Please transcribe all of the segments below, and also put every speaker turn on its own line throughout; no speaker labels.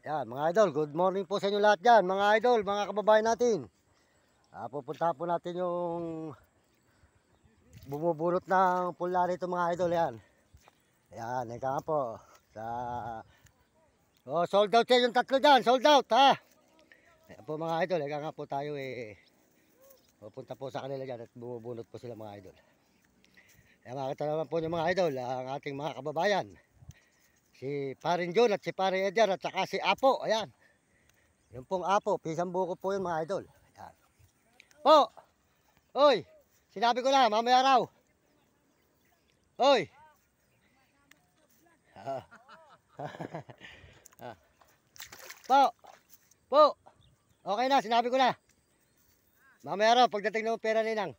Yan, mga idol, good morning po sa inyo lahat dyan, mga idol, mga kababayan natin. Pupunta po natin yung bumubulot ng pula rito, mga idol, yan. Yan, ika nga po. Sold out yan yung tatlo dyan, sold out, ha. Yan po, mga idol, ika nga po tayo, pupunta po sa kanila dyan at bumubulot po sila, mga idol. Yan, makita naman po yung mga idol, ang ating mga kababayan. Si Parin John at si Parin Edgar at saka si Apo, ayan. Yung pong Apo, pisang buko po yun, mga idol. Ayan. Po! Oy! Sinabi ko na, mamaya raw. Oy! Po! Po! Okay na, sinabi ko na. Mamaya raw, pagdating ng pera ninang.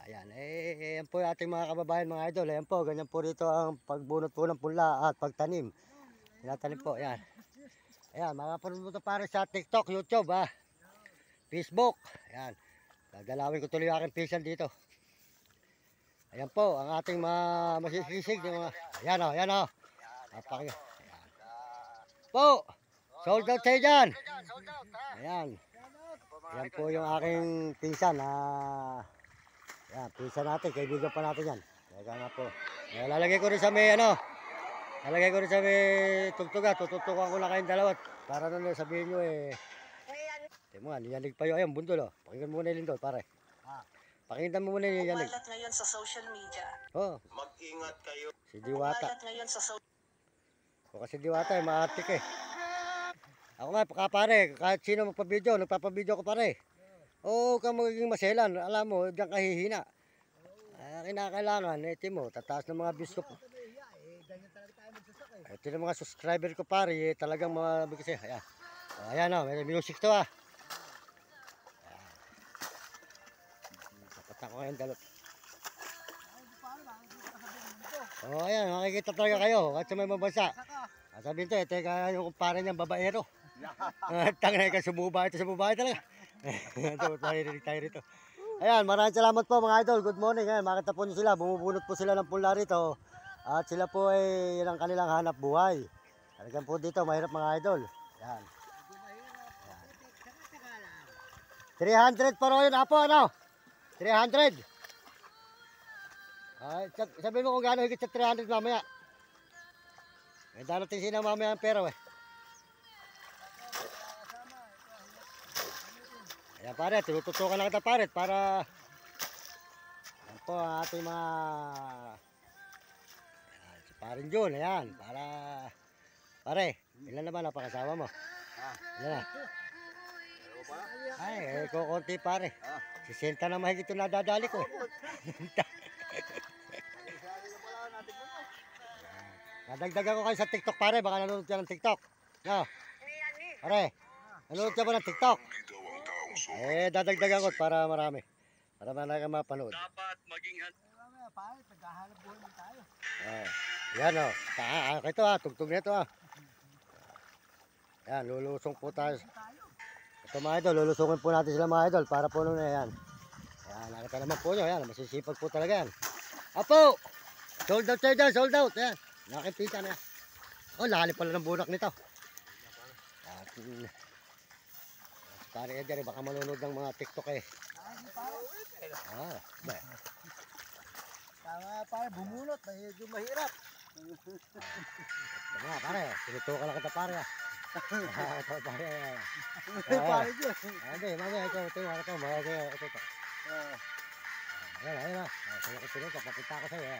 Ayan, yan po yung ating mga kababayan, mga idol. Ayan po, ganyan po rito ang pagbunot po ng pula at pagtanim. Tinatanim po, ayan. Ayan, mga panunod pare sa TikTok, YouTube, Facebook. Ayan. Gagalawin ko tuloy yung aking pisan dito. Ayan po, ang ating masisisig. Ayan o, ayan o. Ayan. Po, sold out tayo dyan. Ayan. Ayan po yung aking pisan. Ayan, pisan natin, kaibigan pa natin yan. Kaya nga po. Lalagay ko rin sa may lalagay ko rin sa may tugtuga, tututukan ko lang kayong dalawa. Para nun sabihin nyo tingnan mo nga, niyanig pa yun. Ayun, bundol o. Pakinggan mo muna yung lindol, pare. Pakinggan mo muna yung niyanig.
Umalat ngayon sa social media.
Mag-ingat kayo. Si Diwata.
Umalat ngayon sa social
O kasi Diwata maatik eh. Ako nga, pare, kahit sino magpa-video, nagpapa-video ko pare. Huwag kang magiging maselan. Alam mo, diyan kahihina. Kinakailangan, mo, tataas ng mga views ko po. Ito yung mga subscriber ko pare, talagang mga kasi. Ayan. Ayan o, may music to Dapat ako ngayon dalot. Ayan, makikita talaga kayo kahit sa may mabansa. Sabihin to, ito yung kumpare niyang babaero. Tangin ka sumuba ito sa babae talaga. Tayo rito. Ayan, maraming salamat po mga idol. Good morning. Ayan, makita po niyo sila, bumubunot po sila ng pula rito. At sila po ay yan ang kanilang hanap buhay. Talagang po dito, mahirap mga idol. Ayan. 300 pa rin, Apo, ano? 300. Sabihin mo kung gaano higit sa 300 mamaya. May darating sila mamaya ang pera, Ayan pare, tinututukan lang kita pare para ayan po ang ating mga ayan, si Parin John, ayan, para pare, ilan naman ang pangasawa mo? Ilan na? Ay, kukunti pare. 60 na mahigit yung nadadali ko Nadagdagan ko kayo sa TikTok pare, baka nanonood ka ng TikTok. No? Pare, nanonood ka ba ng TikTok? Dadagdagan ko para marami. Para marami kang mapanood.
Dapat maging
pare, paghahanap buhay mo tayo.
Yan o. Ito tugtog nito Yan, lulusong po tayo. Ito mga idol, lulusongin po natin sila mga idol para po nung yan. Ayan, nakita naman po nyo. Ayan, masisipag po talaga yan. Apo! Sold out tayo dyan, sold out. Ayan, nakipita na yan. Lalim pala ng bunak nito. Pare Edgar, baka manonood ng mga TikTok
Tama pare, bumunot, medyo mahirap.
Tama pare, tinutukan lang kita pare Ito pare.
Pare dyan.
Mamaya ito, ito. Ayan sunod, papunta ako sa'yo.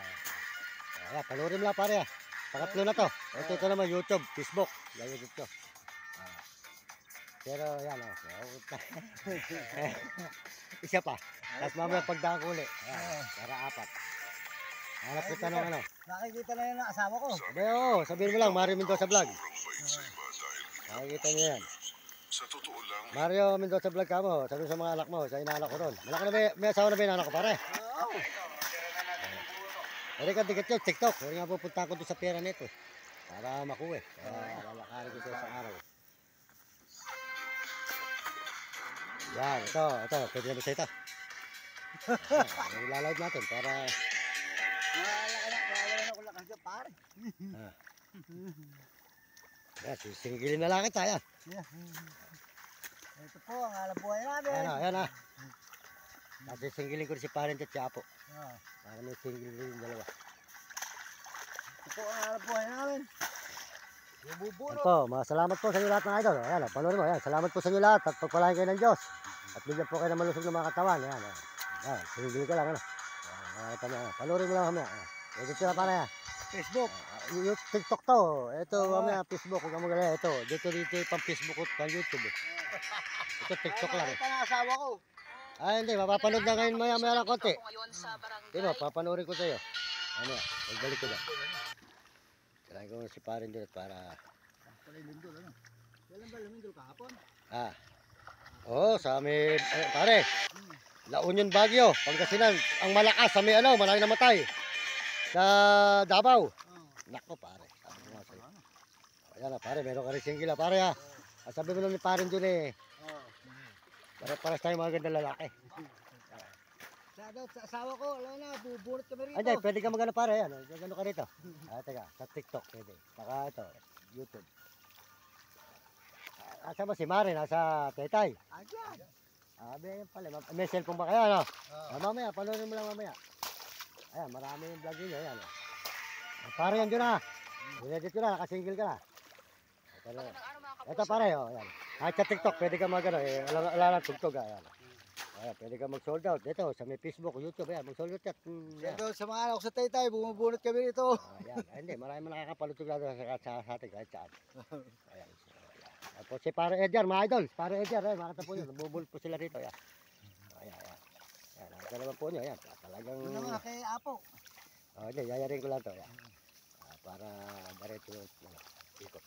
Ayan, panurin lang pare Pangatlo na to. Ito naman YouTube, Facebook. Yan YouTube to. Pero yan isa pa. Tapos mamaya pagdaan ko ulit. Para 4. Hanap kita ng
Nakikita na yun ang asawa ko.
Sabihin mo lang, Mario Mendoza Vlog. Nakikita niyo yan. Mario Mendoza Vlog ka mo. Sabi sa mga anak mo, sa inaanak ko ron. May asawa na ba yung anak ko pare? Pwede ka dikit yun, TikTok. Pwede nga pupunta ko doon sa pera nito. Para makuha lalakarin ko sa araw. Yan, ito. Pwede naman sa ito. Ilalive natin para
Wala na ko lakas dyan, pare.
Yan, sisingilin na lang kita. Yan.
Yeah. Ito po ang alam buhay namin.
Ayan na, ayan na. Tapos sisingilin ko rin si Parent at Chapo.
Ah,
Para may singilin yung dalawa.
ito po ang alam buhay namin.
Yan
Bubunot.
po, salamat po sa inyo lahat mga idol. Ayan, panoorin mo. Ayan, salamat po sa inyo lahat at pagpalain kayo ng Diyos. At bigyan po kayo ng malusog ng mga katawan. Ayan, ayan. Ayan, sinigil ka lang. Ano? Ayan, panoorin mo lang mamaya. Ayan. Ito sila para yan.
Facebook.
Yung TikTok to. Ito mamaya Facebook. Huwag kang magalala. Ito. Dito pang Facebook at pang YouTube. Ito TikTok lang.
Ito na asawa ko.
Ay hindi, mapapanood na ngayon maya lang konti.
Ako ngayon sa barangay.
Dino, papanoorin ko sa'yo. Ano yan, magbalik ko na. Kailangan ko si Parin doon para...
Pala yung lindol, ano? Kailan ba lumindol kahapon?
Oo, sa may... pare, La Union Baguio, Pangasinan. Ang malakas sa may maraming namatay. Sa Davao.
Oo.
Nako pare, sabi ko nga sa'yo. Ayan na pare, meron ka rin singgila pare ha. Sabi mo lang ni Parin doon
Oo.
para tayo mga ganda lalaki.
Shoutout sa asawa ko. Alam na, bubunot kami rito.
Ay, pwede ka magano pare yan. Gano ka rito. Teka, sa TikTok pwede. Saka ito, YouTube. Asa mo si Mare, nasa Tetay.
Ayan.
Ayan pala. May cellphone ba kaya, no?
Oo.
Mamaya, panoorin mo lang mamaya. Ayan, marami yung vlog niyo. Ayan. Pare yan dyan na. Dinedit ko na, nakasingle ka na. Ito, na. Ito pare, ayan. Kahit sa TikTok, pwede ka magano. Alam tugtog, ayan. Ayan, pwede ka mag-sold out. Dito, sa may Facebook, YouTube, ayan, mag-sold out. Ayan.
Shoutout sa mga anak ko sa Taytay. Bumubunot kami rito.
Ayan, hindi, marami nakakapalutog na sa atin kahit saan. Ayan. Tapos si Pare Edgar, mga idol, Pare Edgar, makita po nyo, nabubulot po sila rito. Ayan. Ayan. Nakita naman po nyo, ayan. Talagang,
Doon naman kay Apo.
hindi, yayarin ko lang to. Ayan. Para diretso yung ikot.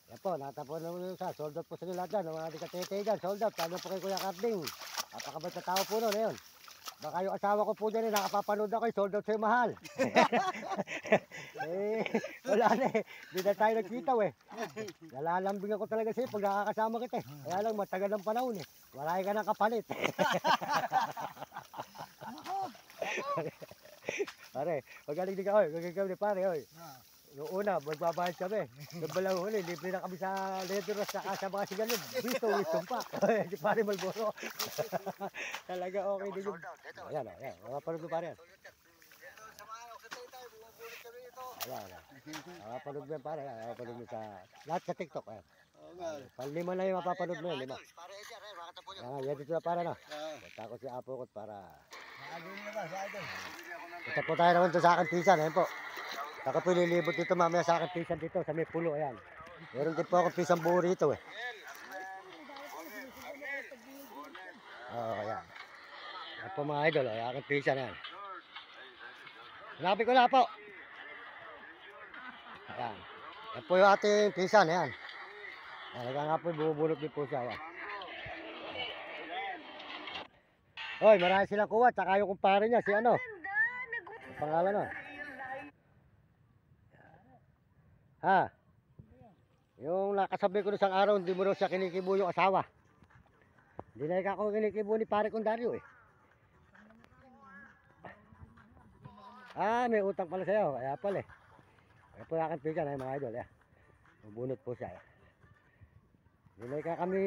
Yan po, natapon naman sa sold out po sa inyo lahat dyan. Ang mga dikatete dyan, sold out. Talo po kay Kuya Carding. Napakabait na tao po nun, ayun. Baka yung asawa ko po dyan, nakapapanood ako, sold out sa'yo mahal. Wala na hindi na tayo nagkita Nalalambing ako talaga sa'yo pag nakakasama kita Kaya lang matagal ng panahon Marami ka ng kapalit. Pare, magaling din ka, magaling kami pare, Noong una, magbabayad kami. Noong balang huli, libre na kami sa Ledoros sa mga sigalod. Wisdom pa. Si pare Malboro. Talaga okay din yung... Ayan, mapapanood mo pare yan.
Sa mga anak ko sa Taytay. Bumubunot kami rito.
Ayan. Mapapanood mo yan pare. Mapapanood mo sa... Lahat sa TikTok. Ayan.
Oo nga.
Panlima na yung mapapanood mo yan, 5.
Pare Edgar, makita po
Ayan, yan dito na para na.
Oo.
Punta ko si Apo ko para...
Maagin na ba sa idol?
Punta po tayo naman doon sa akin pisan. Ayan po. Ako po nilibot dito mamaya sa akin pisan dito sa may pulo. Ayan. Meron din po ako pisang buo rito Oo, ayan. Ayan po mga idol. Ayan aking pisan yan. Sinabi ko na po. Ayan. Ayan po yung ating pisan. Ayan. Talaga nga po bumubulot din po siya. Ayan. Hoy, marami silang kuha. Tsaka yung kumpare niya, si ano? Ang pangalan no? Ha? Yung nakasabi ko isang araw, hindi mo raw siya kinikibo yung asawa. Hindi na ako kinikibo ni pare kong Dario may utang pala sa'yo. Kaya pala Kaya po aking pigan mga idol. Mabunot po siya. Hindi na kami,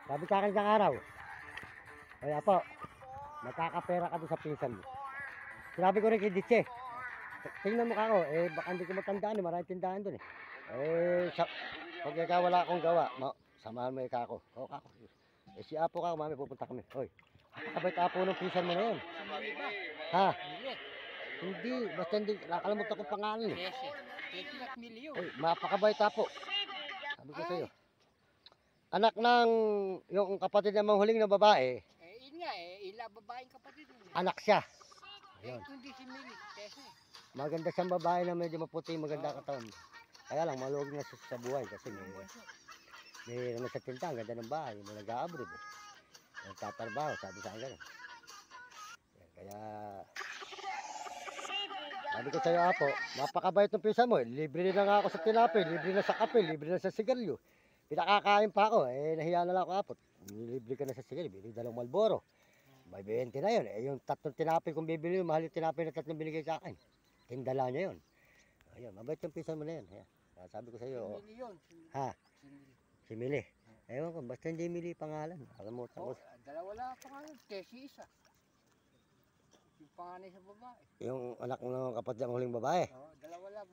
sabi sa akin isang araw. Kaya po, makakapera ka doon sa pinsan mo. Sinabi ko rin kay Ditche. Tingnan mo ka ko, baka hindi ko matandaan maraming tindahan doon pag ikaw wala akong gawa, samahan mo ikaw ako. Kako. Si Apo ka, mami, pupunta kami. Hoy, kabait Apo ng pisan mo na yun. Ha? Hindi, basta hindi, nakalimutan ko pangalan Hoy, mapakabait Apo. Sabi ko sa'yo. Anak ng, yung kapatid ng huling na babae.
Yun nga ila babaeng kapatid.
Anak siya. Ayun.
Hindi si Mili, Tese.
Maganda siyang babae na medyo maputi, maganda katawan. Kaya lang, maluwag na sa buhay kasi may naman sa tinta, ang ganda ng bahay, may nag-a-abroad nagtatrabaho, sabi sa akin gano'n. Kaya, sabi ko sa'yo Apo, napakabait ng pisa mo libre na nga ako sa tinapay, libre na sa kape, libre na sa sigarilyo. Pinakakain pa ako, nahiya na lang ako Apo. Libre ka na sa sigarilyo, bili dalawang Malboro. May 20 na yun. Yung 3 tinapay kung bibili mo, mahal yung tinapay na 3 binigay sa akin. Tindala niya yun. Ayun, mabait yung pisan mo na yun. Sabi ko sa iyo,
Sinili yun.
ha,
Sinili.
si Mili. Ewan ko, basta hindi Mili pangalan. Nakalimutan ko.
Dalawa lang pangalan. Tessie isa. Yung panganay sa babae.
Yung anak ng kapatid ang huling babae.
Dalawa lang.